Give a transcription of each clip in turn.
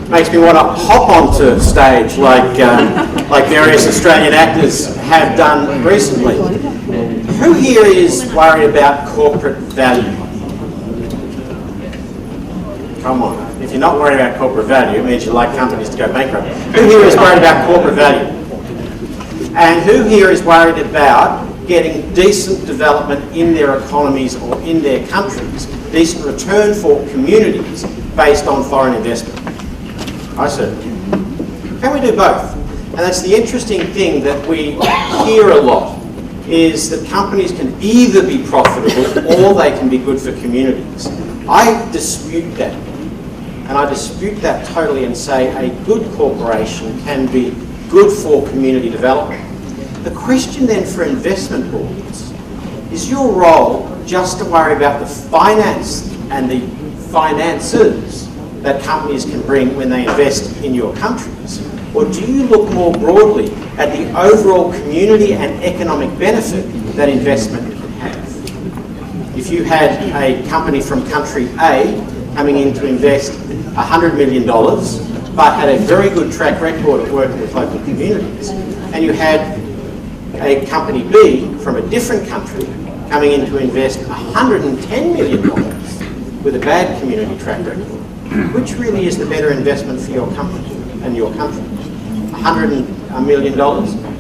makes me want to hop onto stage like various Australian actors have done recently. Who here is worried about corporate value? Come on. If you're not worried about corporate value, it means you like companies to go bankrupt. Who here is worried about corporate value? And who here is worried about getting decent development in their economies or in their countries, decent return for communities based on foreign investment? I certainly do. Can we do both? And that's the interesting thing that we hear a lot, is that companies can either be profitable or they can be good for communities. I dispute that. And I dispute that totally and say a good corporation can be good for community development. The question then for investment boards is your role just to worry about the finance and the finances that companies can bring when they invest in your countries? Or do you look more broadly at the overall community and economic benefit that investment can have? If you had a company from country A coming in to invest $100 million, but had a very good track record of working with local communities, and you had a company B from a different country coming in to invest $110 million with a bad community track record, which really is the better investment for your company and your country? $100 million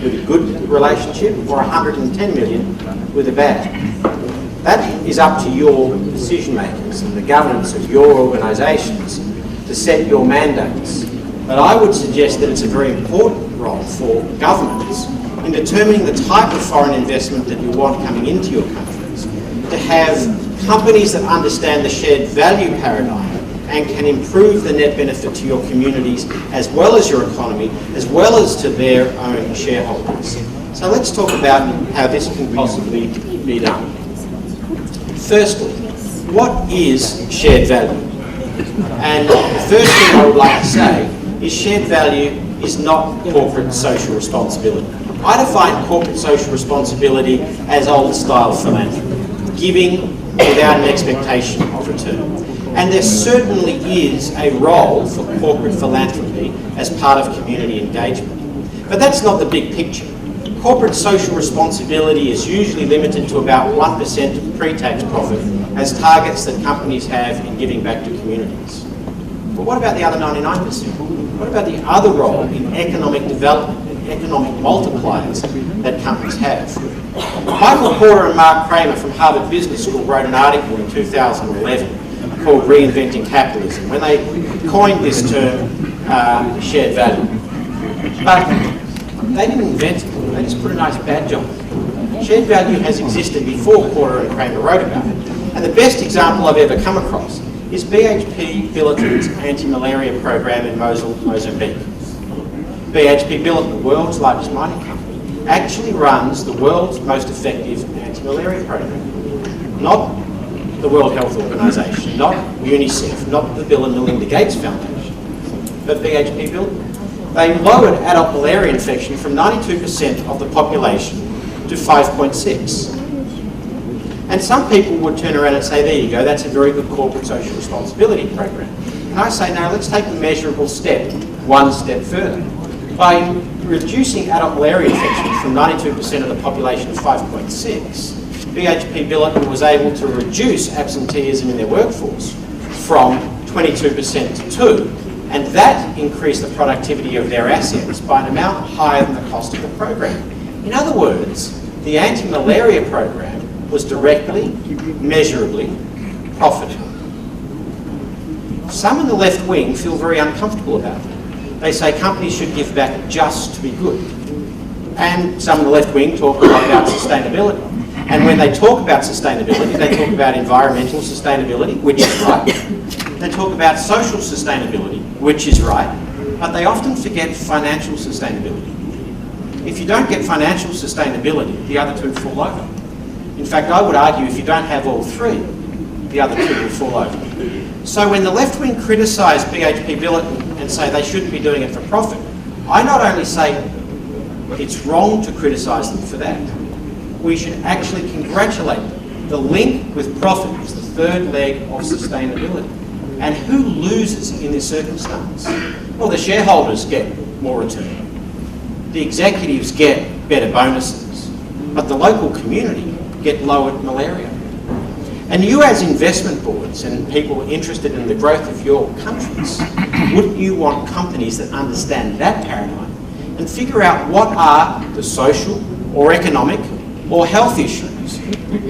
with a good relationship, or $110 million with a bad? That is up to your decision makers and the governance of your organisations to set your mandates. But I would suggest that it's a very important role for governments in determining the type of foreign investment that you want coming into your countries, to have companies that understand the shared value paradigm and can improve the net benefit to your communities as well as your economy, as well as to their own shareholders. So let's talk about how this can possibly be done. Firstly, what is shared value? And the first thing I would like to say is shared value is not corporate social responsibility. I define corporate social responsibility as old-style philanthropy, giving without an expectation of return. And there certainly is a role for corporate philanthropy as part of community engagement. But that's not the big picture. Corporate social responsibility is usually limited to about 1% of pre-tax profit as targets that companies have in giving back to communities. But what about the other 99%? What about the other role in economic development and economic multipliers that companies have? Michael Porter and Mark Kramer from Harvard Business School wrote an article in 2011 called Reinventing Capitalism, when they coined this term shared value. But they didn't invent it, they just put a nice badge on it. Shared value has existed before Porter and Kramer wrote about it. And the best example I've ever come across is BHP Billiton's anti-malaria program in Mosul, Mozambique. BHP Billiton, the world's largest mining company, actually runs the world's most effective anti-malaria program. Not the World Health Organization, not UNICEF, not the Bill and Melinda Gates Foundation, but BHP Billiton. They lowered adult malaria infection from 92% of the population to 5.6%. And some people would turn around and say, there you go, that's a very good corporate social responsibility program. And I say, no, let's take the measurable step one step further. By reducing adult malaria infection from 92% of the population to 5.6%, BHP Billiton was able to reduce absenteeism in their workforce from 22% to 2%, and that increased the productivity of their assets by an amount higher than the cost of the program. In other words, the anti-malaria program was directly, measurably profitable. Some in the left wing feel very uncomfortable about it. They say companies should give back just to be good. And some in the left wing talk a lot about sustainability. And when they talk about sustainability, they talk about environmental sustainability, which is right. They talk about social sustainability, which is right. But they often forget financial sustainability. If you don't get financial sustainability, the other two fall over. In fact, I would argue if you don't have all three, the other two will fall over. So when the left wing criticise BHP Billiton and say they shouldn't be doing it for profit, I not only say it's wrong to criticise them for that, we should actually congratulate them. The link with profit is the third leg of sustainability. And who loses in this circumstance? Well, the shareholders get more return. The executives get better bonuses. But the local community get lowered malaria. And you as investment boards and people interested in the growth of your countries, wouldn't you want companies that understand that paradigm and figure out what are the social or economic or health issues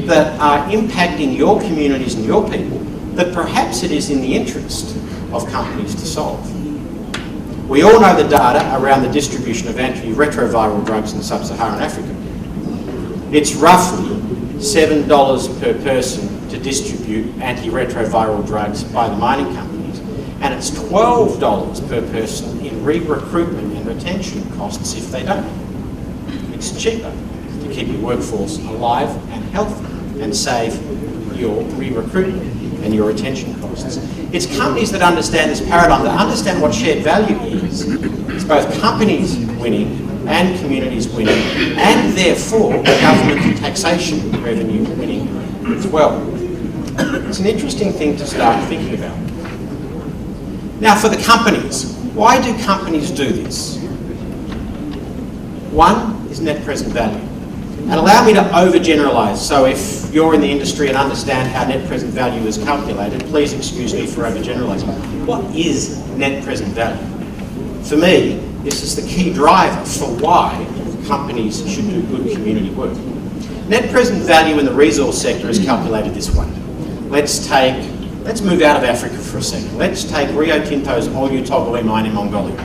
that are impacting your communities and your people that perhaps it is in the interest of companies to solve? We all know the data around the distribution of antiretroviral drugs in sub-Saharan Africa. It's roughly $7 per person to distribute antiretroviral drugs by the mining companies, and it's $12 per person in re-recruitment and retention costs if they don't. It's cheaper to keep your workforce alive and healthy and save your re-recruitment and your retention costs. It's companies that understand this paradigm, that understand what shared value is. It's both companies winning and communities winning, and therefore government and taxation revenue winning as well. It's an interesting thing to start thinking about. Now for the companies, why do companies do this? One is net present value. And allow me to overgeneralise, so if you're in the industry and understand how net present value is calculated, please excuse me for overgeneralising. What is net present value? For me, this is the key driver for why companies should do good community work. Net present value in the resource sector is calculated this way. Let's move out of Africa for a second. Let's take Rio Tinto's Oyu Tolgoi mine in Mongolia.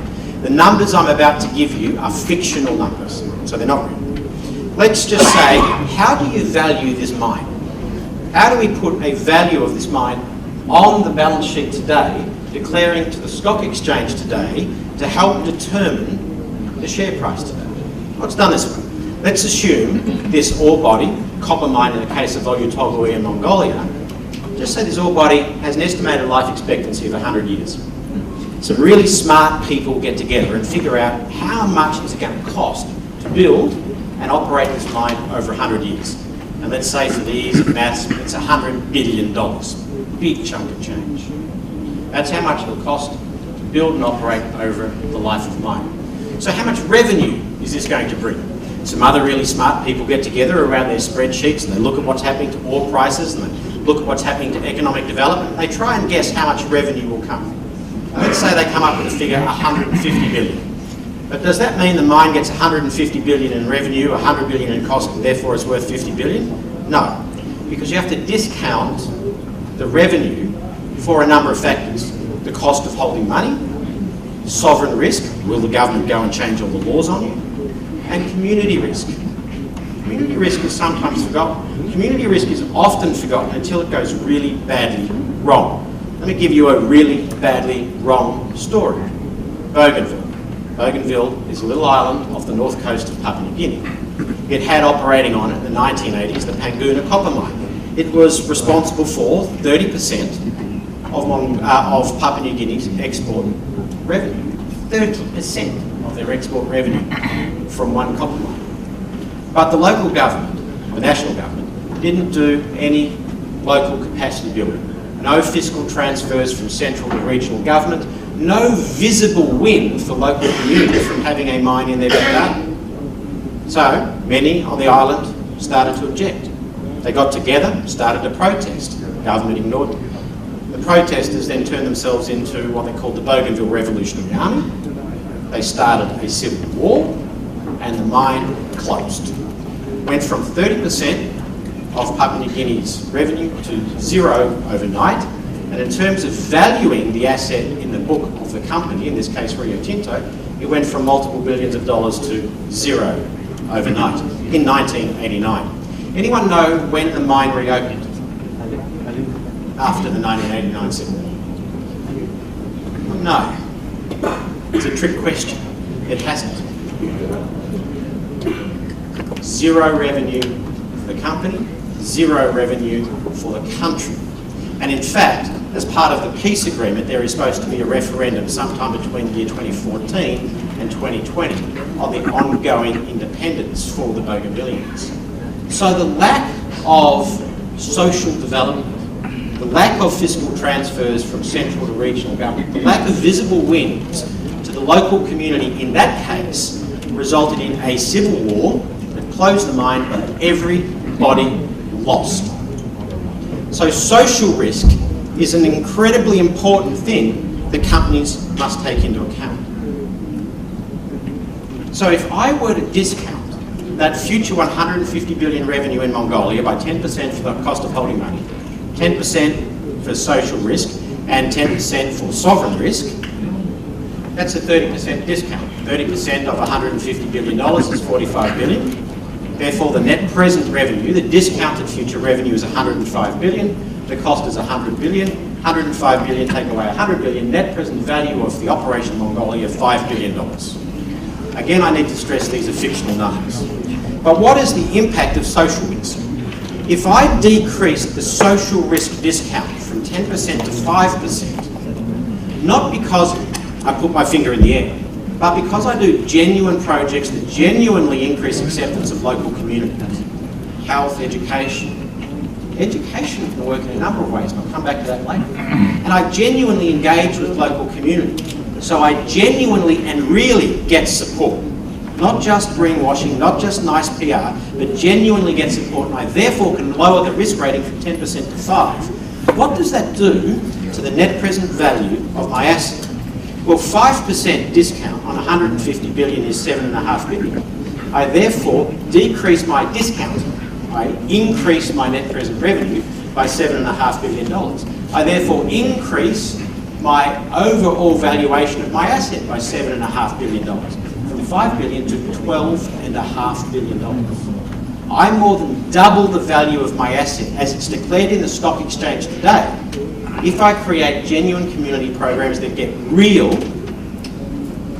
The numbers I'm about to give you are fictional numbers, so they're not real. Let's just say, how do you value this mine? How do we put a value of this mine on the balance sheet today, declaring to the stock exchange today, to help determine the share price today? Well, it's done this way. Let's assume this ore body, copper mine in the case of Oyu Tolgoi in Mongolia, just say this ore body has an estimated life expectancy of 100 years. Some really smart people get together and figure out how much is it going to cost to build and operate this mine over 100 years. And let's say for the ease of maths, it's $100 billion. Big chunk of change. That's how much it'll cost to build and operate over the life of the mine. So how much revenue is this going to bring? Some other really smart people get together around their spreadsheets and they look at what's happening to ore prices and they look at what's happening to economic development. They try and guess how much revenue will come. And let's say they come up with a figure, 150 billion. But does that mean the mine gets 150 billion in revenue, 100 billion in cost, and therefore it's worth 50 billion? No, because you have to discount the revenue for a number of factors. The cost of holding money, sovereign risk, will the government go and change all the laws on you, and community risk. Community risk is sometimes forgotten. Community risk is often forgotten until it goes really badly wrong. Let me give you a really badly wrong story. Bougainville. Bougainville is a little island off the north coast of Papua New Guinea. It had operating on it in the 1980s the Panguna copper mine. It was responsible for 30% of Papua New Guinea's export revenue. 30% of their export revenue from one copper mine. But the local government, the national government, didn't do any local capacity building. No fiscal transfers from central to regional government. No visible win for local communities from having a mine in their backyard. So many on the island started to object. They got together, started to protest. Government ignored them. The protesters then turned themselves into what they called the Bougainville Revolutionary Army. They started a civil war and the mine closed. Went from 30% of Papua New Guinea's revenue to zero overnight. And in terms of valuing the asset in the book of the company, in this case Rio Tinto, it went from multiple billions of dollars to zero overnight in 1989. Anyone know when the mine reopened? After the 1989 civil war? No. It's a trick question. It hasn't. Zero revenue for the company, zero revenue for the country. And in fact, as part of the peace agreement, there is supposed to be a referendum sometime between the year 2014 and 2020 on the ongoing independence for the Bougainvilleans. So the lack of social development, the lack of fiscal transfers from central to regional government, the lack of visible wins to the local community in that case resulted in a civil war that closed the mine and everybody lost. So social risk is an incredibly important thing that companies must take into account. So if I were to discount that future 150 billion revenue in Mongolia by 10% for the cost of holding money, 10% for social risk, and 10% for sovereign risk, that's a 30% discount. 30% of $150 billion is 45 billion. Therefore, the net present revenue, the discounted future revenue is 105 billion. The cost is 100 billion. 105 billion take away 100 billion. Net present value of the operation Mongolia, $5 billion. Again, I need to stress these are fictional numbers. But what is the impact of social risk? If I decrease the social risk discount from 10% to 5%, not because I put my finger in the air, but because I do genuine projects that genuinely increase acceptance of local communities, health, education. Education can work in a number of ways, and I'll come back to that later. And I genuinely engage with local community. So I genuinely and really get support. Not just greenwashing, not just nice PR, but genuinely get support, and I therefore can lower the risk rating from 10% to 5%. What does that do to the net present value of my asset? Well, 5% discount on 150 billion is 7.5 billion. I therefore decrease my discount. I increase my net present revenue by $7.5 billion. I therefore increase my overall valuation of my asset by $7.5 billion. From $5 billion to $12.5 billion. I more than double the value of my asset as it's declared in the stock exchange today if I create genuine community programs that get real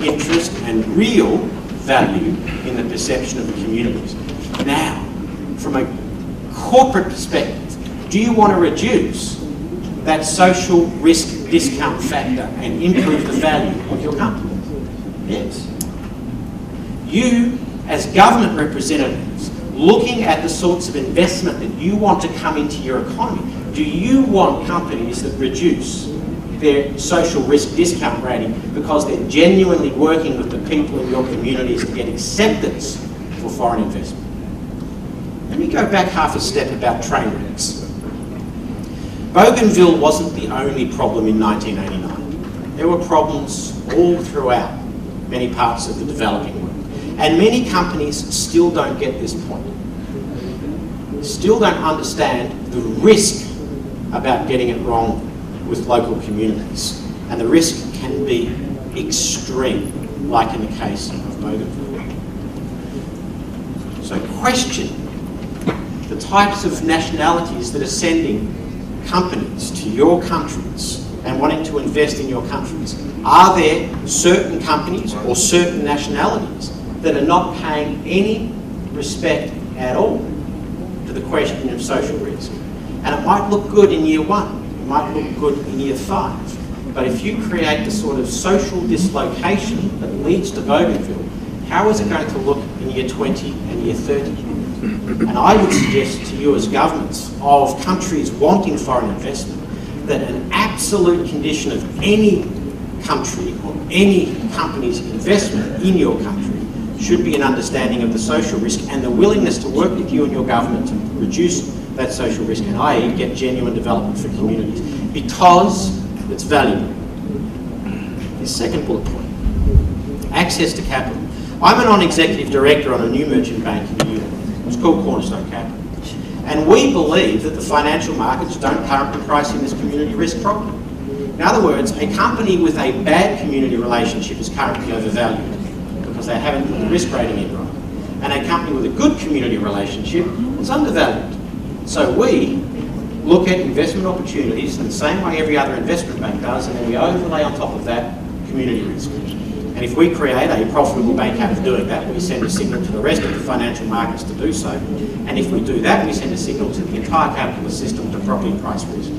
interest and real value in the perception of the communities. Now, from a corporate perspective, do you want to reduce that social risk discount factor and improve the value of your company? Yes. You, as government representatives, looking at the sorts of investment that you want to come into your economy, do you want companies that reduce their social risk discount rating because they're genuinely working with the people in your communities to get acceptance for foreign investment? Let me go back half a step about train wrecks. Bougainville wasn't the only problem in 1989. There were problems all throughout many parts of the developing world. And many companies still don't get this point. Still don't understand the risk about getting it wrong with local communities. And the risk can be extreme, like in the case of Bougainville. So question the types of nationalities that are sending companies to your countries and wanting to invest in your countries. Are there certain companies or certain nationalities that are not paying any respect at all to the question of social risk? And it might look good in year 1, it might look good in year 5, but if you create the sort of social dislocation that leads to Bougainville, how is it going to look in year 20 and year 30? And I would suggest to you as governments of countries wanting foreign investment that an absolute condition of any country or any company's investment in your country should be an understanding of the social risk and the willingness to work with you and your government to reduce that social risk and i.e. get genuine development for communities because it's valuable. The second bullet point, access to capital. I'm a non-executive director on a new merchant bank in New York. It's called Cornerstone Capital. And we believe that the financial markets don't currently price in this community risk properly. In other words, a company with a bad community relationship is currently overvalued because they haven't put the risk rating in right. And a company with a good community relationship is undervalued. So we look at investment opportunities in the same way every other investment bank does, and then we overlay on top of that community risk. And if we create a profitable bank out of doing that, we send a signal to the rest of the financial markets to do so. And if we do that, we send a signal to the entire capitalist system to properly price risk.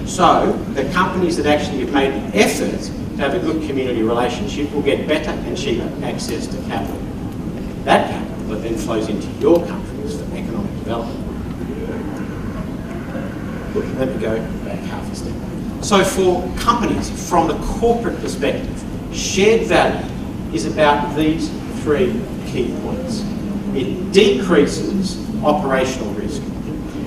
So the companies that actually have made the effort to have a good community relationship will get better and cheaper access to capital. That capital that then flows into your countries for economic development. Let me go back half. So for companies, from the corporate perspective, shared value is about these three key points. It decreases operational risk.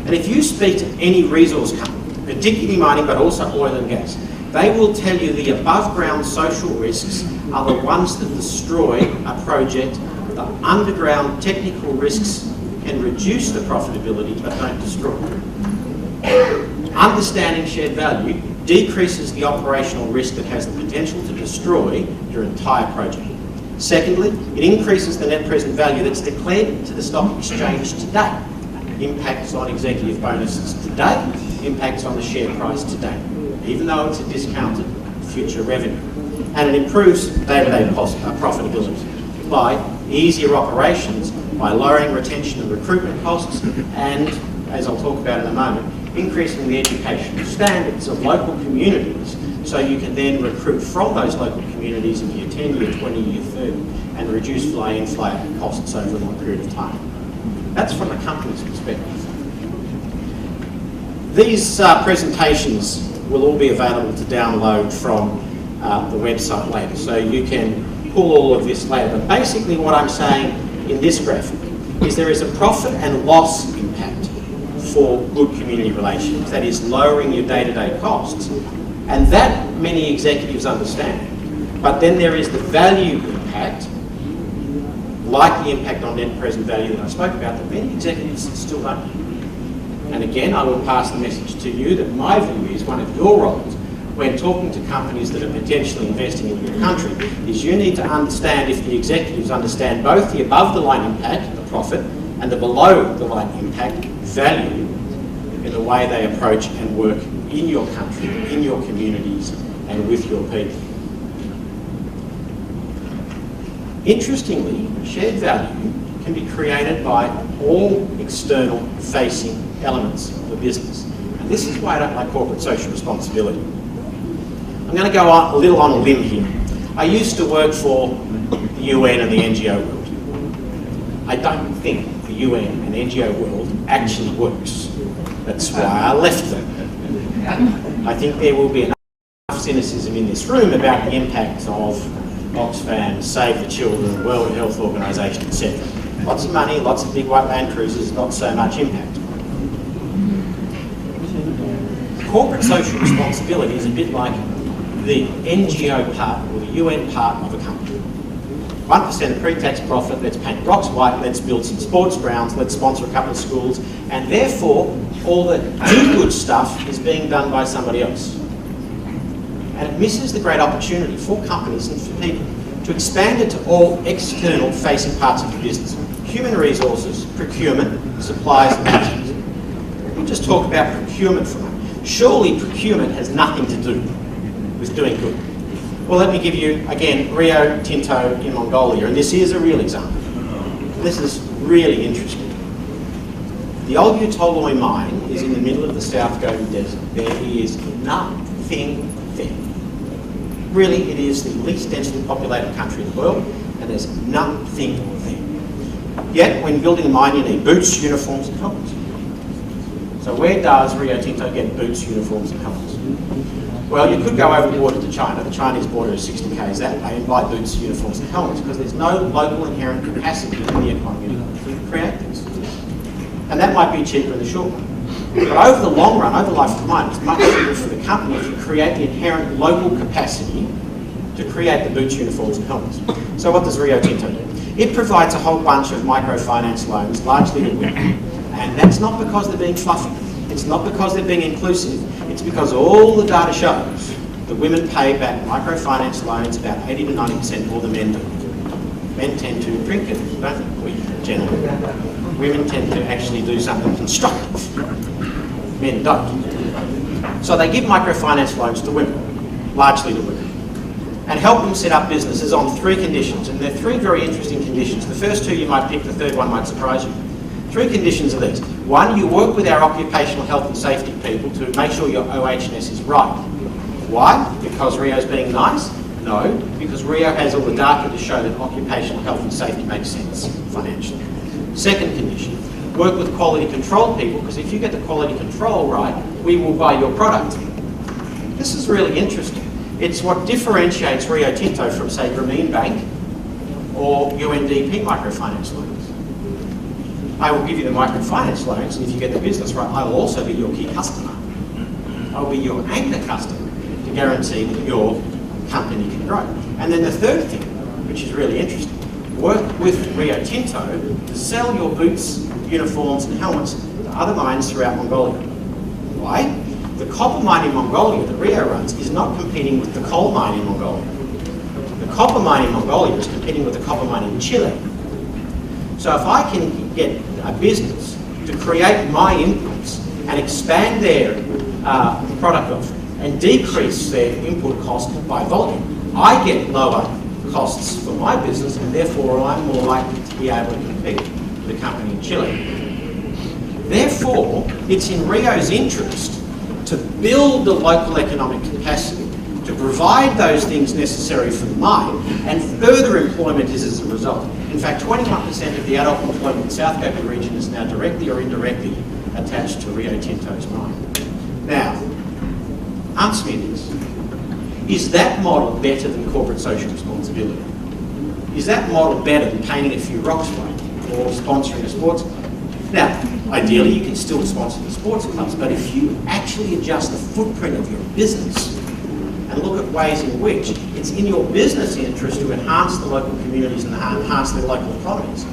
And if you speak to any resource company, particularly mining but also oil and gas, they will tell you the above ground social risks are the ones that destroy a project. The underground technical risks can reduce the profitability but don't destroy it. Understanding shared value decreases the operational risk that has the potential to destroy your entire project. Secondly, it increases the net present value that's declared to the stock exchange today. Impacts on executive bonuses today, impacts on the share price today, even though it's a discounted future revenue. And it improves day-to-day profitability by easier operations, by lowering retention and recruitment costs, and, as I'll talk about in a moment, increasing the educational standards of local communities so you can then recruit from those local communities in year 10, year 20, year 30, and reduce fly-in, fly-out costs over a long period of time. That's from the company's perspective. These presentations will all be available to download from the website later, so you can pull all of this later. But basically what I'm saying in this graphic is there is a profit and loss impact for good community relations, that is lowering your day-to-day costs, and that many executives understand. But then there is the value impact, like the impact on net present value that I spoke about, that many executives still don't. And again, I will pass the message to you that my view is one of your roles when talking to companies that are potentially investing in your country is you need to understand, if the executives understand both the above the line impact, the profit, and the below the line impact, value, in the way they approach and work in your country, in your communities, and with your people. Interestingly, shared value can be created by all external facing elements of a business. And this is why I don't like corporate social responsibility. I'm going to go a little on a limb here. I used to work for the UN and the NGO world. I don't think the UN and NGO world actually works. That's why I left them. I think there will be enough cynicism in this room about the impact of Oxfam, Save the Children, World Health Organisation, etc. Lots of money, lots of big white land cruisers, not so much impact. Corporate social responsibility is a bit like the NGO part or the UN part of a company. 1% of pre-tax profit, let's paint rocks white, let's build some sports grounds, let's sponsor a couple of schools, and therefore all the do-good stuff is being done by somebody else. And it misses the great opportunity for companies and for people to expand it to all external facing parts of the business. Human resources, procurement, supplies and management. We'll just talk about procurement for a moment. Surely procurement has nothing to do with doing good. Well, let me give you, again, Rio Tinto in Mongolia, and this is a real example. This is really interesting. The Old Utoloi mine is in the middle of the South Gobi Desert. There is nothing there. Really, it is the least densely populated country in the world, and there's nothing there. Yet, when building a mine, you need boots, uniforms, and helmets. So where does Rio Tinto get boots, uniforms, and helmets? Well, you could go over the border to China. The Chinese border is 60 k's that way, and buy boots, uniforms, and helmets, because there's no local inherent capacity in the economy to create this. And that might be cheaper in the short run. But over the long run, over the life of the mine, it's much cheaper for the company if you create the inherent local capacity to create the boots, uniforms, and helmets. So what does Rio Tinto do? It provides a whole bunch of microfinance loans, largely to women. And that's not because they're being fluffy. It's not because they're being inclusive. It's because all the data shows that women pay back microfinance loans about 80 to 90% more than men do. Men tend to drink it, don't we, generally? Women tend to actually do something constructive. Men don't. So they give microfinance loans to women, largely to women, and help them set up businesses on 3 conditions. And they're 3 very interesting conditions. The first 2 you might pick, the third one might surprise you. 3 conditions are these. 1, you work with our occupational health and safety people to make sure your OH&S is right. Why? Because Rio's being nice? No, because Rio has all the data to show that occupational health and safety makes sense financially. Second condition, work with quality control people, because if you get the quality control right, we will buy your product. This is really interesting. It's what differentiates Rio Tinto from, say, Grameen Bank or UNDP microfinance loans. I will give you the microfinance loans, and if you get the business right, I will also be your key customer. I will be your anchor customer to guarantee that your company can grow. And then the third thing, which is really interesting, work with Rio Tinto to sell your boots, uniforms and helmets to other mines throughout Mongolia. Why? The copper mine in Mongolia that Rio runs is not competing with the coal mine in Mongolia. The copper mine in Mongolia is competing with the copper mine in Chile. So if I can get a business to create my inputs and expand their product offering and decrease their input cost by volume, I get lower costs for my business, and therefore I'm more likely to be able to compete with a company in Chile. Therefore, it's in Rio's interest to build the local economic capacity, to provide those things necessary for the mine, and further employment is as a result. In fact, 21% of the adult employment in South Gobi region is now directly or indirectly attached to Rio Tinto's mine. Now, answer me this. Is that model better than corporate social responsibility? Is that model better than painting a few rocks white or sponsoring a sports club? Now, ideally you can still sponsor the sports clubs, but if you actually adjust the footprint of your business and look at ways in which it's in your business interest to enhance the local communities and enhance their local economies,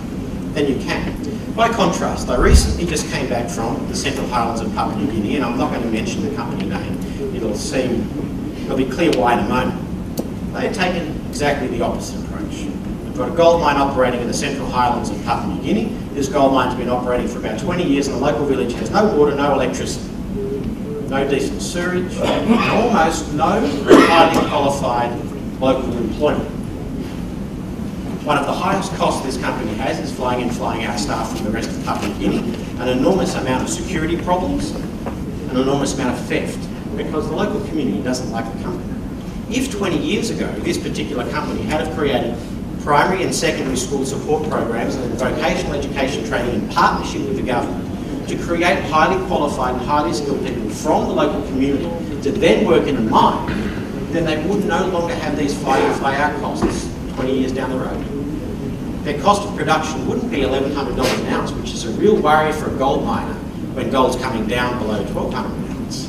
then you can. By contrast, I recently just came back from the Central Highlands of Papua New Guinea, and I'm not going to mention the company name. It'll be clear why in a moment. They've taken exactly the opposite approach. They've got a gold mine operating in the Central Highlands of Papua New Guinea. This gold mine's been operating for about 20 years, and the local village has no water, no electricity, no decent sewerage, and almost no highly qualified local employment. One of the highest costs this company has is flying in, flying out staff from the rest of Papua New Guinea, an enormous amount of security problems, an enormous amount of theft, because the local community doesn't like the company. If 20 years ago this particular company had have created primary and secondary school support programs and vocational education training in partnership with the government to create highly qualified and highly skilled people from the local community to then work in a mine, then they would no longer have these fly-in, fly-out costs 20 years down the road. Their cost of production wouldn't be $1,100 an ounce, which is a real worry for a gold miner when gold's coming down below $1,200 an ounce.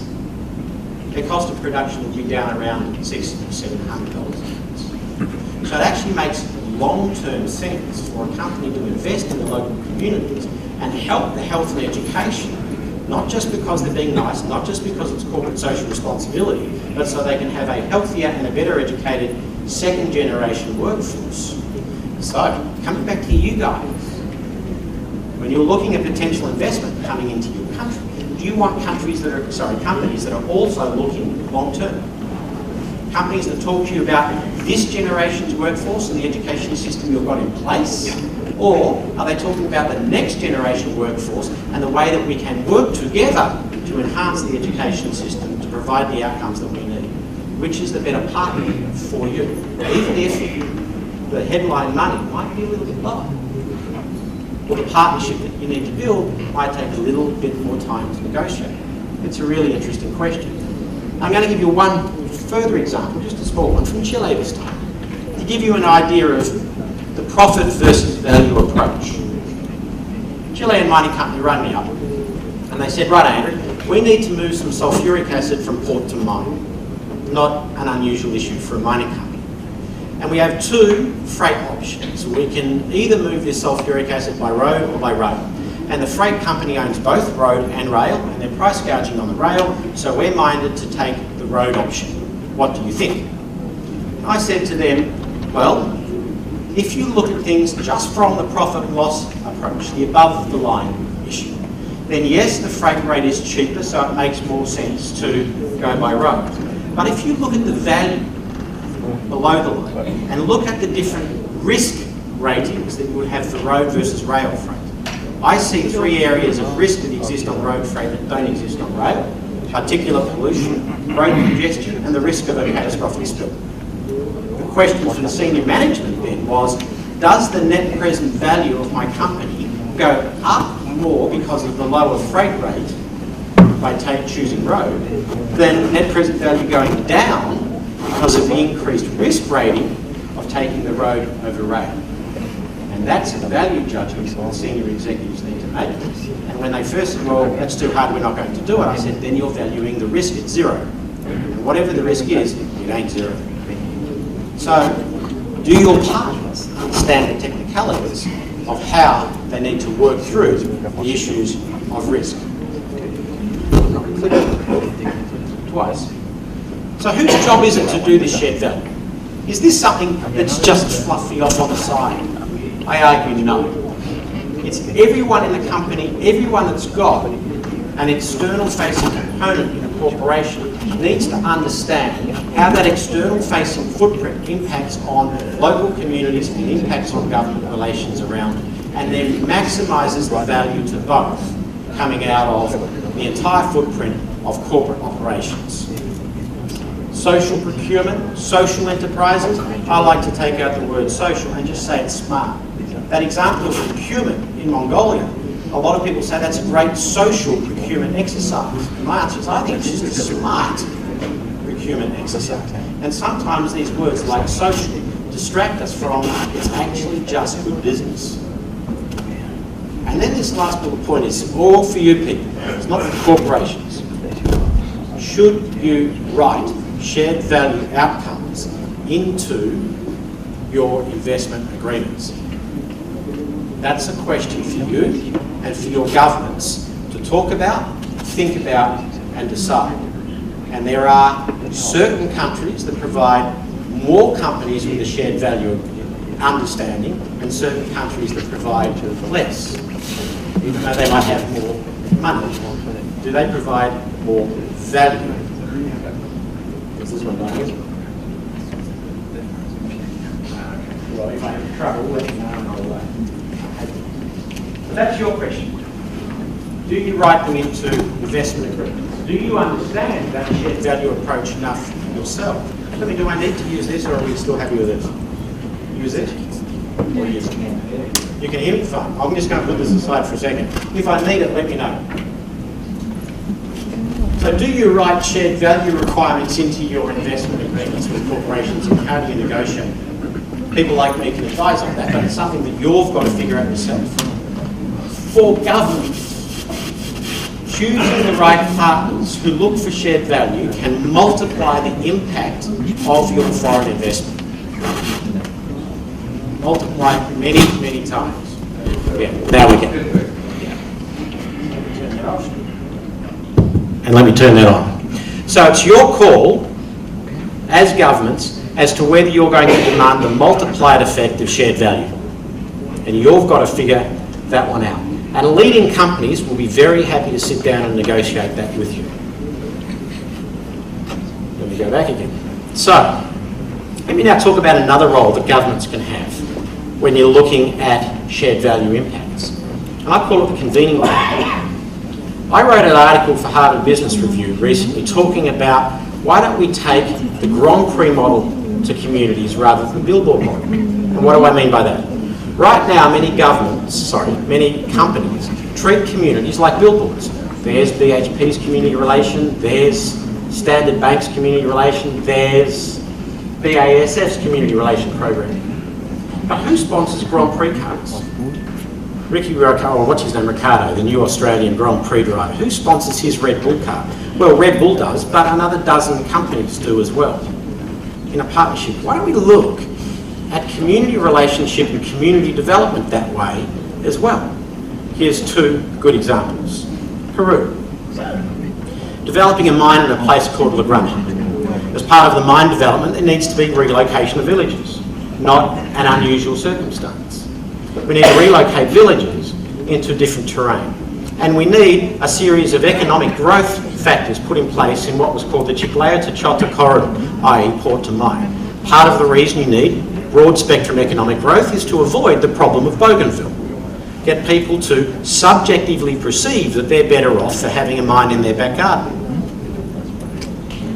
Their cost of production would be down around $600 or $700 an ounce. So it actually makes long-term sense for a company to invest in the local communities and help the health and education, not just because they're being nice, not just because it's corporate social responsibility, but so they can have a healthier and a better educated second generation workforce. So, coming back to you guys, when you're looking at potential investment coming into your country, do you want companies that are also looking long-term? Companies that talk to you about this generation's workforce and the education system you've got in place? Or are they talking about the next generation workforce and the way that we can work together to enhance the education system to provide the outcomes that we need? Which is the better partner for you? Even if the headline money might be a little bit lower, or the partnership that you need to build might take a little bit more time to negotiate. It's a really interesting question. I'm going to give you one further example, just a small one, from Chile this time, to give you an idea of the profit versus value approach. Chilean mining company rang me up and they said, right Andrew, we need to move some sulfuric acid from port to mine. Not an unusual issue for a mining company. And we have two freight options. We can either move this sulfuric acid by road or by rail. And the freight company owns both road and rail, and they're price gouging on the rail, so we're minded to take the road option. What do you think? I said to them, well, if you look at things just from the profit and loss approach, the above the line issue, then yes, the freight rate is cheaper, so it makes more sense to go by road. But if you look at the value below the line and look at the different risk ratings that you would have for road versus rail freight, I see three areas of risk that exist on road freight that don't exist on rail: particulate pollution, road congestion, and the risk of a catastrophic spill. The question for the senior management then was, does the net present value of my company go up more because of the lower freight rate, by choosing road than net present value going down because of the increased risk rating of taking the road over rail. And that's a value judgment that senior executives need to make. And when they first said, well, that's too hard, we're not going to do it, I said, then you're valuing the risk at zero. And whatever the risk is, it ain't zero. So, do your partners understand the technicalities of how they need to work through the issues of risk? Twice. So whose job is it to do this shared value? Is this something that's just fluffy off on the side? I argue no. It's everyone in the company, everyone that's got an external facing component in a corporation needs to understand how that external facing footprint impacts on local communities and impacts on government relations around it, and then maximises the value to both coming out of the entire footprint of corporate operations. Social procurement, social enterprises, I like to take out the word social and just say it's smart. That example of procurement in Mongolia, a lot of people say that's a great social procurement exercise. And my answer is, I think it's just a smart procurement exercise. And sometimes these words like social distract us from it's actually just good business. And then this last little point is all for you people, it's not for corporations. Should you write shared value outcomes into your investment agreements? That's a question for you and for your governments to talk about, think about and decide. And there are certain countries that provide more companies with a shared value understanding and certain countries that provide less, even though they might have more money. Do they provide more value? Is this one right? Well, if I have trouble, let me know and I'll So that's your question. Do you write them into investment agreements? Do you understand that shared value approach enough yourself? Let me, do I need to use this or are we still happy with it? Use it? Or use it? You can hear me fine. I'm just going to put this aside for a second. If I need it, let me know. So do you write shared value requirements into your investment agreements with corporations, and how do you negotiate? People like me can advise on that, but it's something that you've got to figure out yourself. For government, choosing the right partners who look for shared value can multiply the impact of your foreign investment. Multiply many, many times. Yeah, now we get it. And let me turn that on. So it's your call as governments as to whether you're going to demand the multiplied effect of shared value. And you've got to figure that one out. And leading companies will be very happy to sit down and negotiate that with you. Let me go back again. So, let me now talk about another role that governments can have when you're looking at shared value impacts. And I call it the convening role. I wrote an article for Harvard Business Review recently talking about why don't we take the Grand Prix model to communities rather than the billboard model. And what do I mean by that? Right now, many companies treat communities like billboards. There's BHP's community relation, there's Standard Bank's community relation, there's BASF's community relation program. But who sponsors Grand Prix cars? Ricardo, the new Australian Grand Prix driver. Who sponsors his Red Bull car? Well, Red Bull does, but another dozen companies do as well. In a partnership, why don't we look at community relationship and community development that way as well? Here's two good examples. Peru. Developing a mine in a place called La Granja. As part of the mine development, there needs to be relocation of villages, not an unusual circumstance. We need to relocate villages into different terrain. And we need a series of economic growth factors put in place in what was called the Chiclayo to Chota corridor, i.e. port to mine. Part of the reason you need broad spectrum economic growth is to avoid the problem of Bougainville. Get people to subjectively perceive that they're better off for having a mine in their back garden.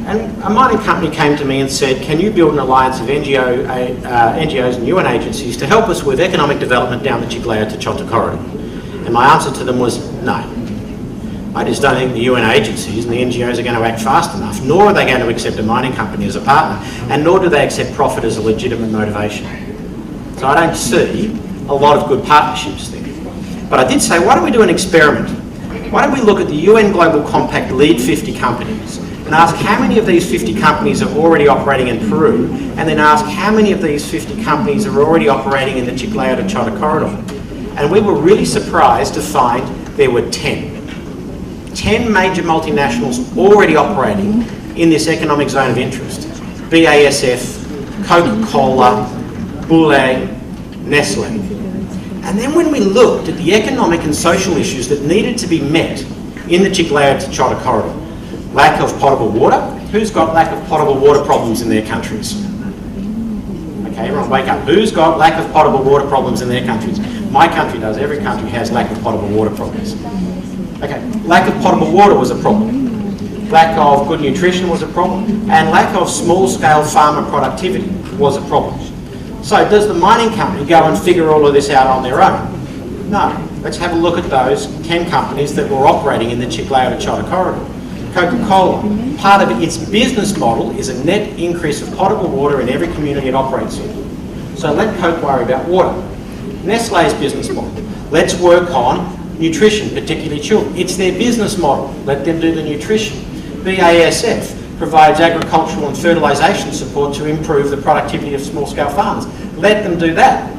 And a mining company came to me and said, can you build an alliance of NGOs and UN agencies to help us with economic development down the Chiclayo to Chota corridor? And my answer to them was no. I just don't think the UN agencies and the NGOs are going to act fast enough, nor are they going to accept a mining company as a partner, and nor do they accept profit as a legitimate motivation. So I don't see a lot of good partnerships there. But I did say, why don't we do an experiment? Why don't we look at the UN Global Compact lead 50 companies and ask how many of these 50 companies are already operating in Peru, and then ask how many of these 50 companies are already operating in the Chiclayo to Chota corridor. And we were really surprised to find there were 10. 10 major multinationals already operating in this economic zone of interest. BASF, Coca-Cola, BOI, Nestle. And then when we looked at the economic and social issues that needed to be met in the Chiclayo to Chota corridor, lack of potable water. Who's got lack of potable water problems in their countries? Okay, everyone wake up. Who's got lack of potable water problems in their countries? My country does. Every country has lack of potable water problems. Okay, lack of potable water was a problem. Lack of good nutrition was a problem. And lack of small-scale farmer productivity was a problem. So does the mining company go and figure all of this out on their own? No. Let's have a look at those 10 companies that were operating in the Chiclayo to Chota corridor. Coca-Cola, part of its business model is a net increase of potable water in every community it operates in. So let Coke worry about water. Nestle's business model, let's work on nutrition, particularly children. It's their business model. Let them do the nutrition. BASF provides agricultural and fertilisation support to improve the productivity of small-scale farmers. Let them do that.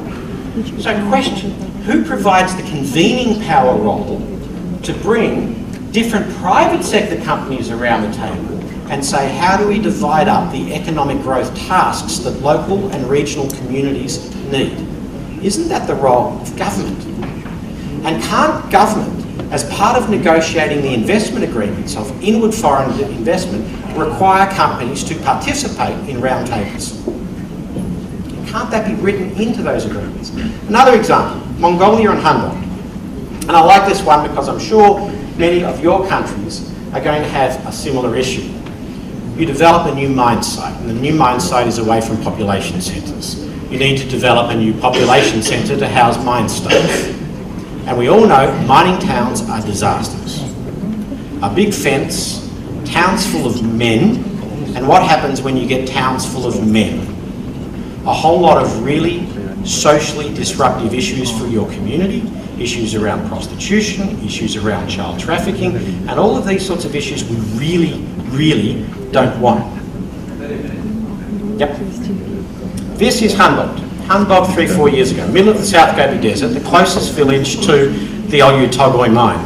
So question, who provides the convening power role to bring different private sector companies around the table and say, how do we divide up the economic growth tasks that local and regional communities need? Isn't that the role of government? And can't government, as part of negotiating the investment agreements of inward foreign investment, require companies to participate in roundtables? Can't that be written into those agreements? Another example, Mongolia and Humboldt. And I like this one because I'm sure many of your countries are going to have a similar issue. You develop a new mine site, and the new mine site is away from population centres. You need to develop a new population centre to house mine staff. And we all know mining towns are disasters. A big fence, towns full of men, and what happens when you get towns full of men? A whole lot of really socially disruptive issues for your community, issues around prostitution, issues around child trafficking, and all of these sorts of issues we really, really don't want. Yep. This is Humboldt. Humboldt 3-4 years ago, middle of the South Gobi Desert, the closest village to the Oyu Tolgoi mine.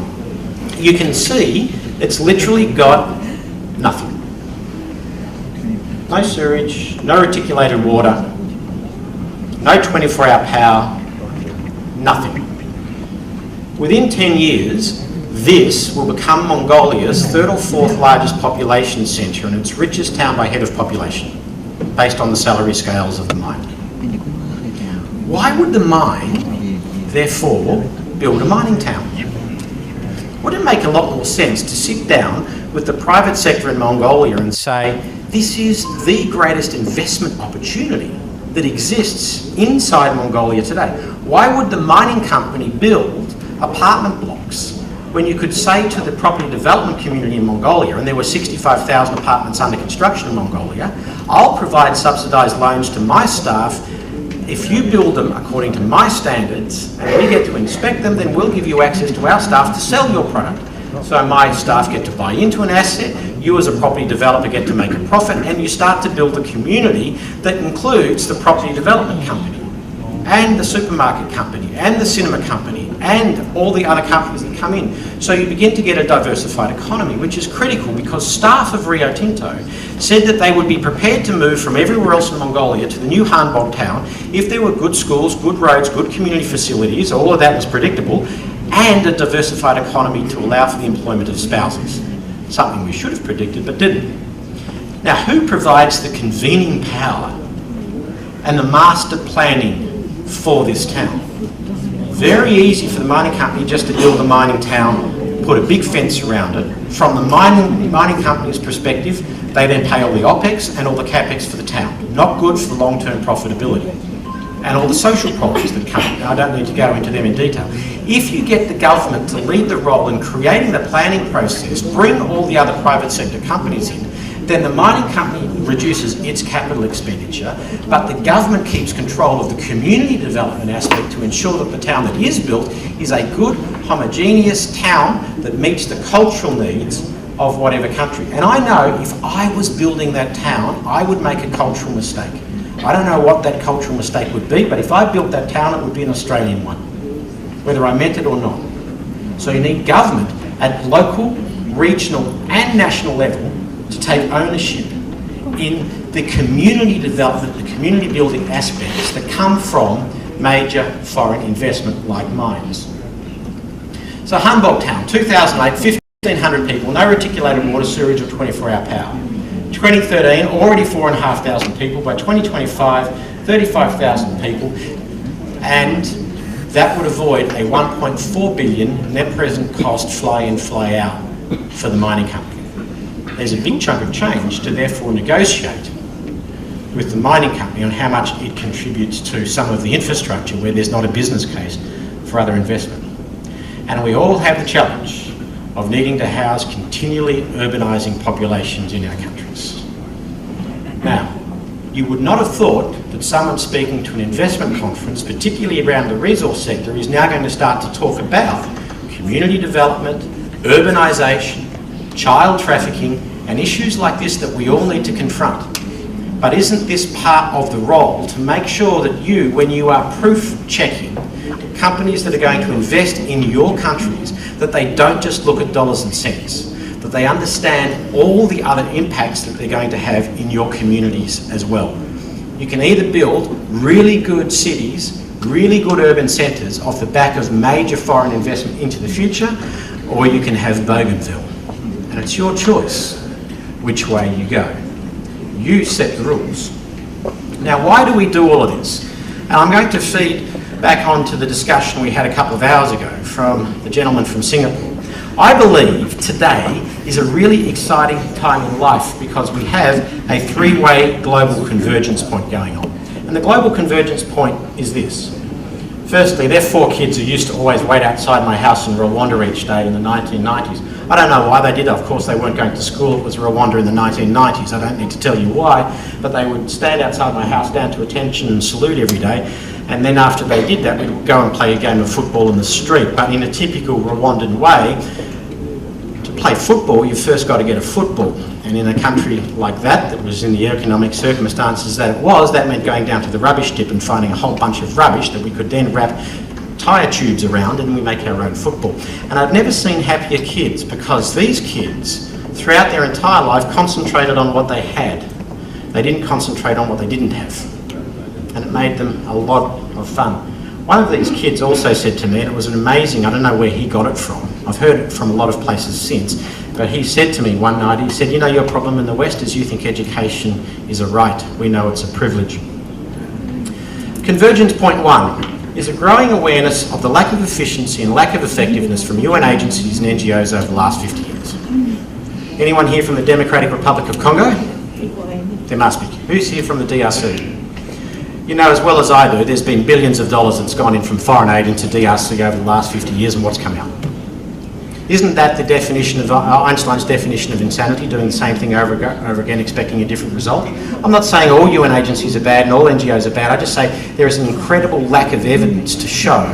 You can see it's literally got nothing. No sewage, no reticulated water, no 24-hour power, nothing. Within 10 years, this will become Mongolia's 3rd or 4th largest population centre and its richest town by head of population, based on the salary scales of the mine. Why would the mine, therefore, build a mining town? Would it make a lot more sense to sit down with the private sector in Mongolia and say, this is the greatest investment opportunity that exists inside Mongolia today? Why would the mining company build apartment blocks when you could say to the property development community in Mongolia, and there were 65,000 apartments under construction in Mongolia, I'll provide subsidised loans to my staff. If you build them according to my standards and we get to inspect them, then we'll give you access to our staff to sell your product. So my staff get to buy into an asset, you as a property developer get to make a profit, and you start to build a community that includes the property development company and the supermarket company and the cinema company and all the other companies that come in. So you begin to get a diversified economy, which is critical because staff of Rio Tinto said that they would be prepared to move from everywhere else in Mongolia to the new Hanbog town if there were good schools, good roads, good community facilities, all of that was predictable, and a diversified economy to allow for the employment of spouses. Something we should have predicted but didn't. Now, who provides the convening power and the master planning for this town? Very easy for the mining company just to build a mining town, put a big fence around it. From the mining company's perspective, they then pay all the OPEX and all the CAPEX for the town. Not good for long-term profitability. and all the social problems that come. I don't need to go into them in detail. If you get the government to lead the role in creating the planning process, bring all the other private sector companies in, then the mining company reduces its capital expenditure, but the government keeps control of the community development aspect to ensure that the town that is built is a good, homogeneous town that meets the cultural needs of whatever country. And I know if I was building that town, I would make a cultural mistake. I don't know what that cultural mistake would be, but if I built that town, it would be an Australian one, whether I meant it or not. So you need government at local, regional and national level to take ownership in the community development, the community building aspects that come from major foreign investment like mines. So Humboldt Town, 2008, 1,500 people, no reticulated water, sewerage or 24-hour power. 2013, already 4,500 people. By 2025, 35,000 people. And that would avoid a 1.4 billion net present cost fly-in, fly-out for the mining company. There's a big chunk of change to therefore negotiate with the mining company on how much it contributes to some of the infrastructure where there's not a business case for other investment. And we all have the challenge of needing to house continually urbanising populations in our countries. Now, you would not have thought that someone speaking to an investment conference, particularly around the resource sector, is now going to start to talk about community development, urbanisation, child trafficking, and issues like this that we all need to confront. But isn't this part of the role to make sure that you, when you are proof checking companies that are going to invest in your countries, that they don't just look at dollars and cents, that they understand all the other impacts that they're going to have in your communities as well. You can either build really good cities, really good urban centres off the back of major foreign investment into the future, or you can have Bougainville. And it's your choice which way you go. You set the rules. Now, why do we do all of this? And I'm going to feed back onto the discussion we had a couple of hours ago from the gentleman from Singapore. I believe today is a really exciting time in life because we have a three-way global convergence point going on. And the global convergence point is this. Firstly, there are 4 kids who used to always wait outside my house in Rwanda each day in the 1990s. I don't know why they did that. Of course, they weren't going to school. It was Rwanda in the 1990s. I don't need to tell you why. But they would stand outside my house down to attention and salute every day. And then after they did that, we'd go and play a game of football in the street. But in a typical Rwandan way, to play football, you've first got to get a football. And in a country like that was in the economic circumstances that it was, that meant going down to the rubbish tip and finding a whole bunch of rubbish that we could then wrap tyre tubes around and we make our own football. And I've never seen happier kids because these kids, throughout their entire life, concentrated on what they had. They didn't concentrate on what they didn't have. And it made them a lot of fun. One of these kids also said to me, and it was an amazing, I don't know where he got it from. I've heard it from a lot of places since, but he said to me one night, he said, you know, your problem in the West is you think education is a right. We know it's a privilege. Convergence point 1 is a growing awareness of the lack of efficiency and lack of effectiveness from UN agencies and NGOs over the last 50 years. Anyone here from the Democratic Republic of Congo? There must be. Who's here from the DRC? You know as well as I do, there's been billions of dollars that's gone in from foreign aid into DRC over the last 50 years, and what's come out? Isn't that the definition of Einstein's definition of insanity, doing the same thing over again, expecting a different result? I'm not saying all UN agencies are bad and all NGOs are bad. I just say there is an incredible lack of evidence to show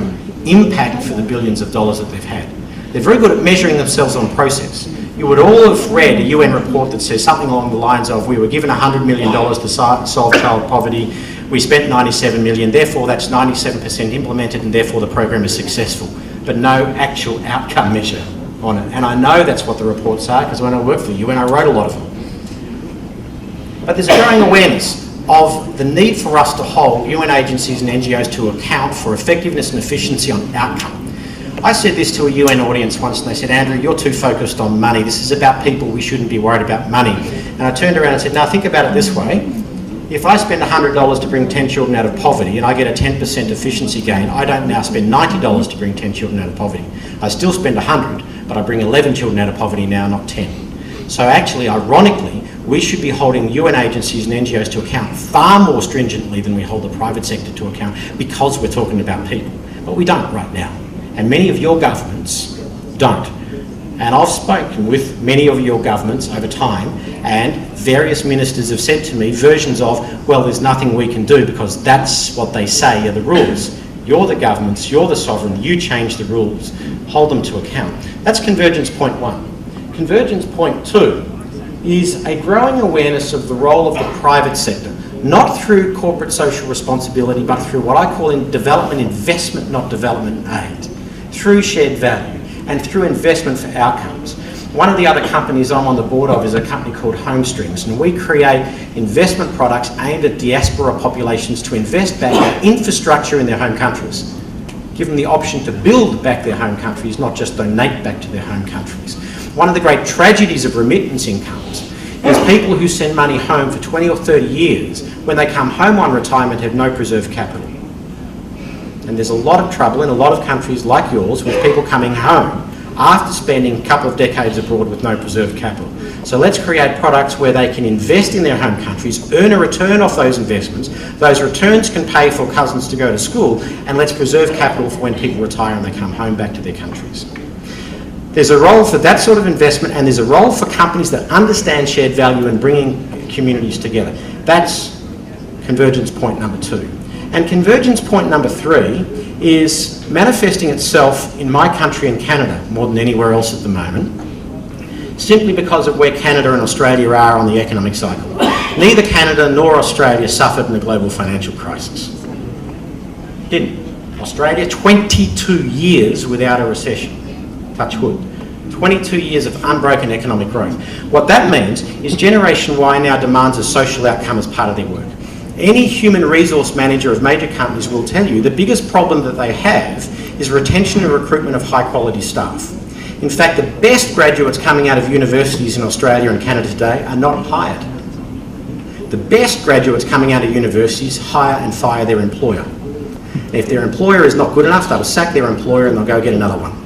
impact for the billions of dollars that they've had. They're very good at measuring themselves on process. You would all have read a UN report that says something along the lines of, we were given $100 million to solve child poverty, we spent 97 million, therefore that's 97% implemented and therefore the program is successful, but no actual outcome measure on it. And I know that's what the reports are because when I worked for the UN I wrote a lot of them. But there's a growing awareness of the need for us to hold UN agencies and NGOs to account for effectiveness and efficiency on outcome. I said this to a UN audience once and they said, Andrew, you're too focused on money. This is about people. We shouldn't be worried about money. And I turned around and said, now think about it this way. If I spend $100 to bring 10 children out of poverty and I get a 10% efficiency gain, I don't now spend $90 to bring 10 children out of poverty. I still spend 100, but I bring 11 children out of poverty now, not 10. So actually, ironically, we should be holding UN agencies and NGOs to account far more stringently than we hold the private sector to account, because we're talking about people. But we don't right now. And many of your governments don't. And I've spoken with many of your governments over time, and various ministers have said to me versions of, well, there's nothing we can do because that's what they say are the rules. You're the governments, you're the sovereign, you change the rules, hold them to account. That's convergence point 1. Convergence point 2 is a growing awareness of the role of the private sector, not through corporate social responsibility, but through what I call in development investment, not development aid, through shared value and through investment for outcomes. One of the other companies I'm on the board of is a company called Homestrings, and we create investment products aimed at diaspora populations to invest back in infrastructure in their home countries. Give them the option to build back their home countries, not just donate back to their home countries. One of the great tragedies of remittance incomes is people who send money home for 20 or 30 years, when they come home on retirement, have no preserved capital. And there's a lot of trouble in a lot of countries like yours with people coming home after spending a couple of decades abroad with no preserved capital. So let's create products where they can invest in their home countries, earn a return off those investments. Those returns can pay for cousins to go to school, and let's preserve capital for when people retire and they come home back to their countries. There's a role for that sort of investment, and there's a role for companies that understand shared value and bringing communities together. That's convergence point number 2. And convergence point number 3 is manifesting itself in my country and Canada more than anywhere else at the moment, simply because of where Canada and Australia are on the economic cycle. Neither Canada nor Australia suffered in the global financial crisis. Didn't. Australia, 22 years without a recession. Touch wood. 22 years of unbroken economic growth. What that means is Generation Y now demands a social outcome as part of their work. Any human resource manager of major companies will tell you the biggest problem that they have is retention and recruitment of high quality staff. In fact, the best graduates coming out of universities in Australia and Canada today are not hired. The best graduates coming out of universities hire and fire their employer. If their employer is not good enough, they'll sack their employer and they'll go get another one.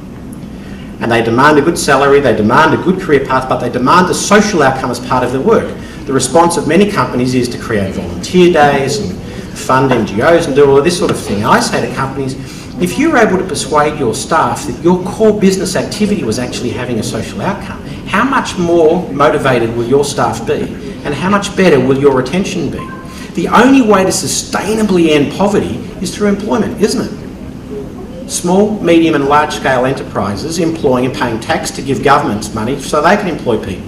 And they demand a good salary, they demand a good career path, but they demand a social outcome as part of their work. The response of many companies is to create volunteer days and fund NGOs and do all of this sort of thing. I say to companies, if you're able to persuade your staff that your core business activity was actually having a social outcome, how much more motivated will your staff be? And how much better will your retention be? The only way to sustainably end poverty is through employment, isn't it? Small, medium and large scale enterprises employing and paying tax to give governments money so they can employ people.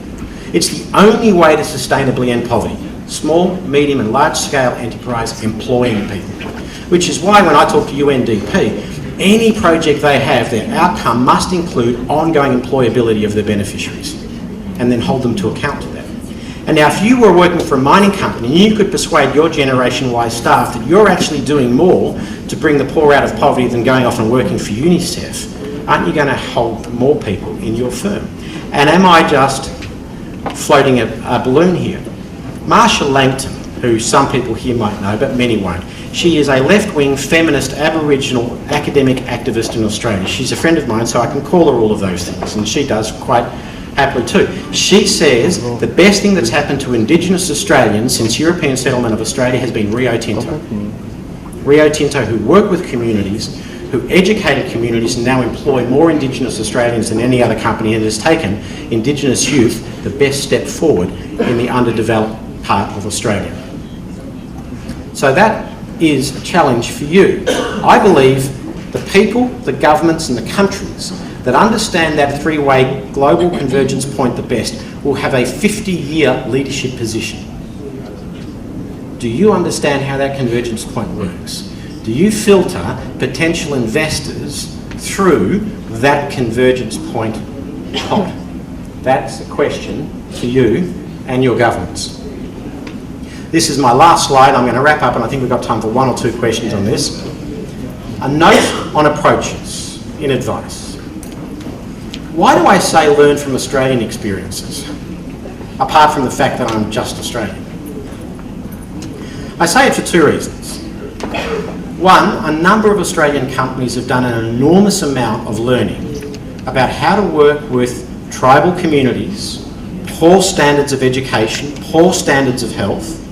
It's the only way to sustainably end poverty. Small, medium and large scale enterprise employing people. Which is why when I talk to UNDP, any project they have, their outcome must include ongoing employability of their beneficiaries, and then hold them to account to that. And now if you were working for a mining company and you could persuade your Generation Y staff that you're actually doing more to bring the poor out of poverty than going off and working for UNICEF, aren't you going to hold more people in your firm? And am I just floating a balloon here? Marsha Langton, who some people here might know but many won't, she is a left-wing feminist Aboriginal academic activist in Australia. She's a friend of mine, so I can call her all of those things, and she does quite happily too. She says the best thing that's happened to Indigenous Australians since European settlement of Australia has been Rio Tinto. Rio Tinto, who work with communities, who educated communities and now employ more Indigenous Australians than any other company, and has taken Indigenous youth the best step forward in the underdeveloped part of Australia. So that is a challenge for you. I believe the people, the governments and the countries that understand that three-way global convergence point the best will have a 50-year leadership position. Do you understand how that convergence point works? Do you filter potential investors through that convergence point pot? That's a question for you and your governments. This is my last slide. I'm going to wrap up, and I think we've got time for one or two questions on this. A note on approaches in advice. Why do I say learn from Australian experiences, apart from the fact that I'm just Australian? I say it for two reasons. One, a number of Australian companies have done an enormous amount of learning about how to work with tribal communities, poor standards of education, poor standards of health,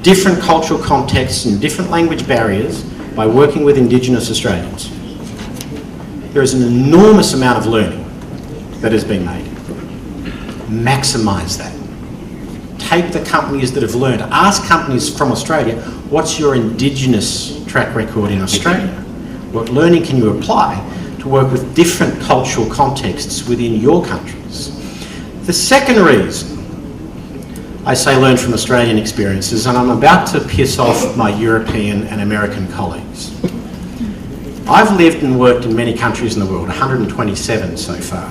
different cultural contexts and different language barriers by working with Indigenous Australians. There is an enormous amount of learning that has been made. Maximise that. Take the companies that have learned. Ask companies from Australia, what's your Indigenous track record in Australia? What learning can you apply to work with different cultural contexts within your countries? The second reason I say learn from Australian experiences, and I'm about to piss off my European and American colleagues. I've lived and worked in many countries in the world, 127 so far.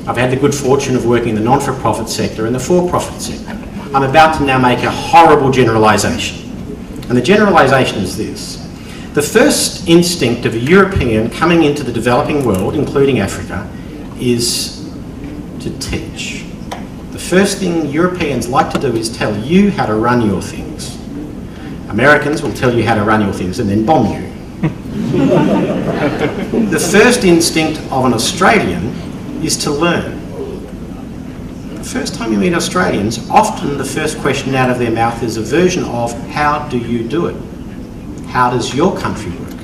I've had the good fortune of working in the non-for-profit sector and the for-profit sector. I'm about to now make a horrible generalisation. And the generalisation is this. The first instinct of a European coming into the developing world, including Africa, is to teach. The first thing Europeans like to do is tell you how to run your things. Americans will tell you how to run your things and then bomb you. The first instinct of an Australian is to learn. The first time you meet Australians, often the first question out of their mouth is a version of, how do you do it? How does your country work?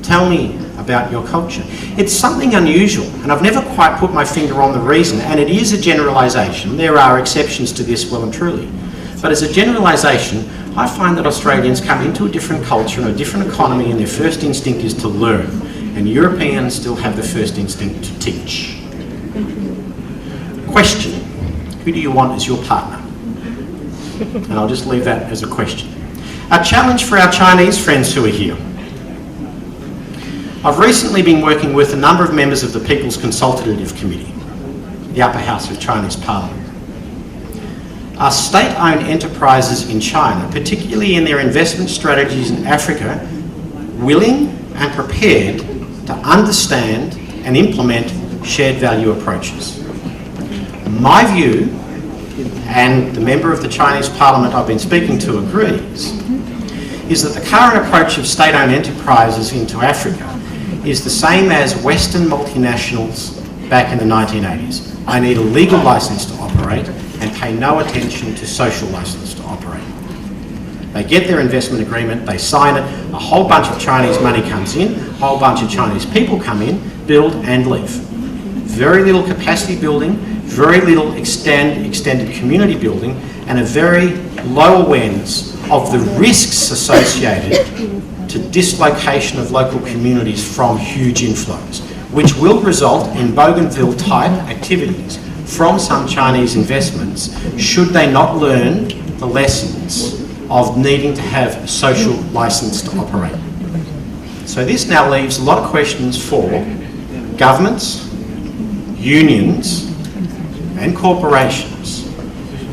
Tell me about your culture. It's something unusual, and I've never quite put my finger on the reason, and it is a generalisation. There are exceptions to this, well and truly. But as a generalisation, I find that Australians come into a different culture and a different economy, and their first instinct is to learn. And Europeans still have the first instinct to teach. Question: who do you want as your partner? And I'll just leave that as a question. A challenge for our Chinese friends who are here. I've recently been working with a number of members of the People's Consultative Committee, the upper house of Chinese Parliament. Are state-owned enterprises in China, particularly in their investment strategies in Africa, willing and prepared to understand and implement shared value approaches? My view, and the member of the Chinese Parliament I've been speaking to agrees, is that the current approach of state-owned enterprises into Africa is the same as Western multinationals back in the 1980s. I need a legal licence to operate and pay no attention to social licence to operate. They get their investment agreement, they sign it, a whole bunch of Chinese money comes in, a whole bunch of Chinese people come in, build and leave. Very little capacity building, very little extended community building, and a very low awareness of the risks associated to dislocation of local communities from huge inflows, which will result in Bougainville-type activities from some Chinese investments should they not learn the lessons of needing to have social licence to operate. So this now leaves a lot of questions for governments, unions and corporations.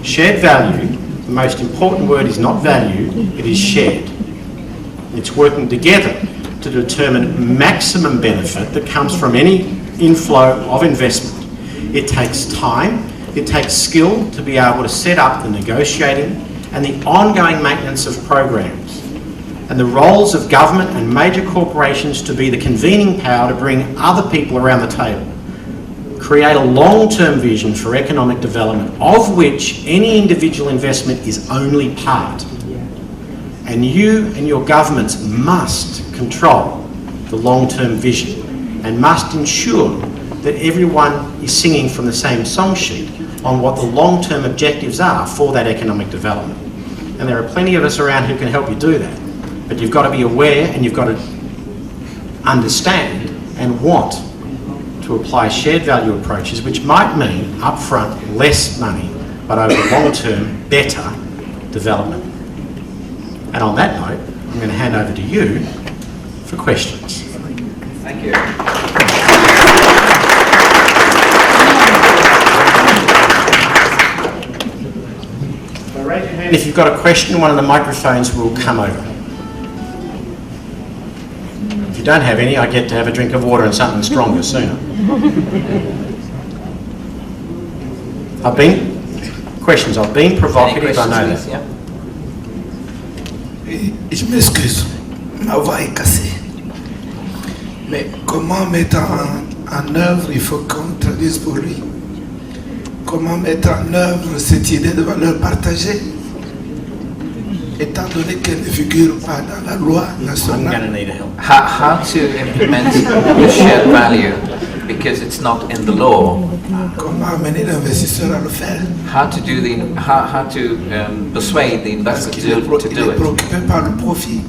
Shared value, the most important word is not value, it is shared. It's working together to determine maximum benefit that comes from any inflow of investment. It takes time, it takes skill to be able to set up the negotiating and the ongoing maintenance of programs, and the roles of government and major corporations to be the convening power to bring other people around the table. Create a long-term vision for economic development, of which any individual investment is only part. And you and your governments must control the long-term vision and must ensure that everyone is singing from the same song sheet on what the long-term objectives are for that economic development. And there are plenty of us around who can help you do that. But you've got to be aware and you've got to understand and want to apply shared value approaches, which might mean upfront less money, but over the long term, better development. And on that note, I'm going to hand over to you for questions. Thank you. So raise your hand if you've got a question. One of the microphones will come over. If you don't have any, I get to have a drink of water and something stronger sooner. I've been provocative, I know that. Yeah. Je m'excuse, ma voix est cassée. Mais comment mettre en œuvre, il faut qu'on traduise pour lui. comment mettre en œuvre cette idée de valeur partagée, étant donné qu'elle ne figure pas dans la loi I'm going nationale. to need help. How to implement the shared value, because it's not in the law. Comment amener l'investisseur à le faire? How to persuade the Parce investor qu'il est, to il do est it, préoccupé par le profit.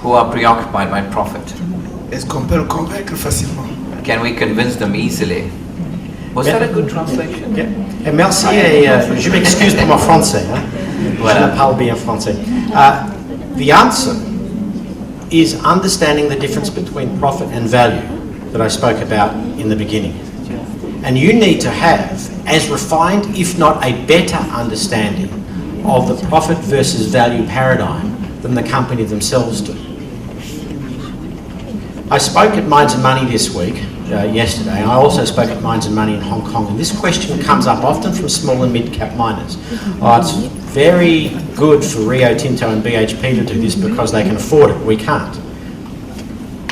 who are preoccupied by profit. Est-ce qu'on peut le convaincre facilement? Can we convince them easily? Was that a good translation? Yeah. Et merci et je m'excuse pour mon français. Hein. Voilà. Je ne parle bien français. The answer is understanding the difference between profit and value that I spoke about in the beginning. And you need to have as refined, if not a better understanding of the profit versus value paradigm than the company themselves do. I spoke at Minds and Money this week, yesterday, and I also spoke at Minds and Money in Hong Kong, and this question comes up often from small and mid-cap miners. It's very good for Rio Tinto and BHP to do this because they can afford it, we can't.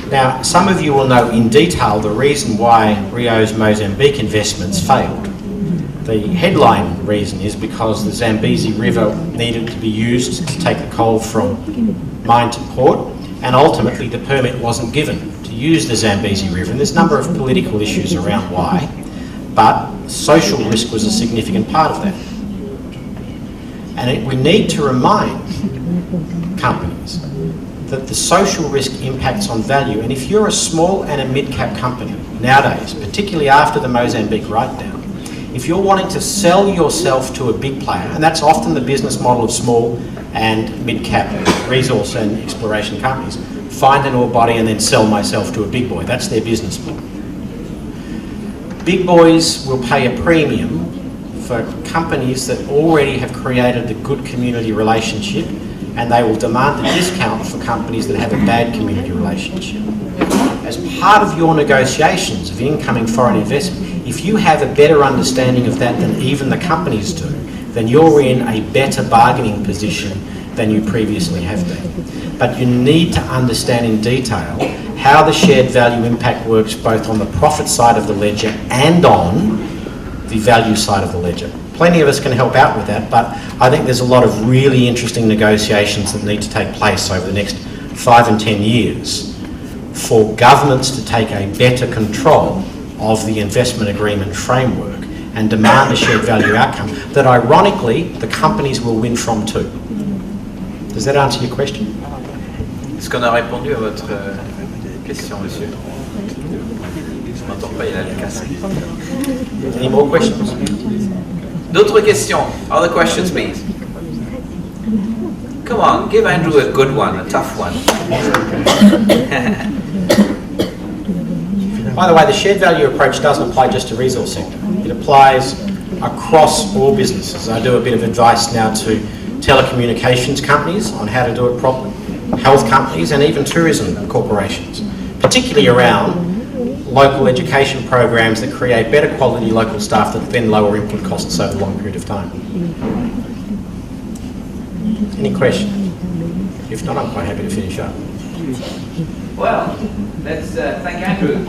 Now, some of you will know in detail the reason why Rio's Mozambique investments failed. The headline reason is because the Zambezi River needed to be used to take the coal from mine to port, and ultimately the permit wasn't given to use the Zambezi River. And there's a number of political issues around why, but social risk was a significant part of that. And we need to remind companies that the social risk impacts on value. And if you're a small and a mid-cap company nowadays, particularly after the Mozambique write-down, if you're wanting to sell yourself to a big player, and that's often the business model of small and mid-cap resource and exploration companies, find an ore body and then sell myself to a big boy. That's their business model. Big boys will pay a premium for companies that already have created a good community relationship, and they will demand a discount for companies that have a bad community relationship. As part of your negotiations of incoming foreign investment, if you have a better understanding of that than even the companies do, then you're in a better bargaining position than you previously have been. But you need to understand in detail how the shared value impact works both on the profit side of the ledger and on the value side of the ledger. Plenty of us can help out with that, but I think there's a lot of really interesting negotiations that need to take place over the next 5 and 10 years for governments to take a better control of the investment agreement framework and demand a shared value outcome that ironically the companies will win from too. Does that answer your question? Est-ce qu'on a répondu à votre question, monsieur? Je ne m'entends pas, il a le casque. Any more questions? D'autres questions? Other questions, please? Come on, give Andrew a good one, a tough one. By the way, the shared value approach doesn't apply just to resource sector. It applies across all businesses. I do a bit of advice now to telecommunications companies on how to do it properly, health companies and even tourism corporations, particularly around local education programs that create better quality local staff that then lower input costs over a long period of time. Any questions? If not, I'm quite happy to finish up. Well, let's thank Andrew.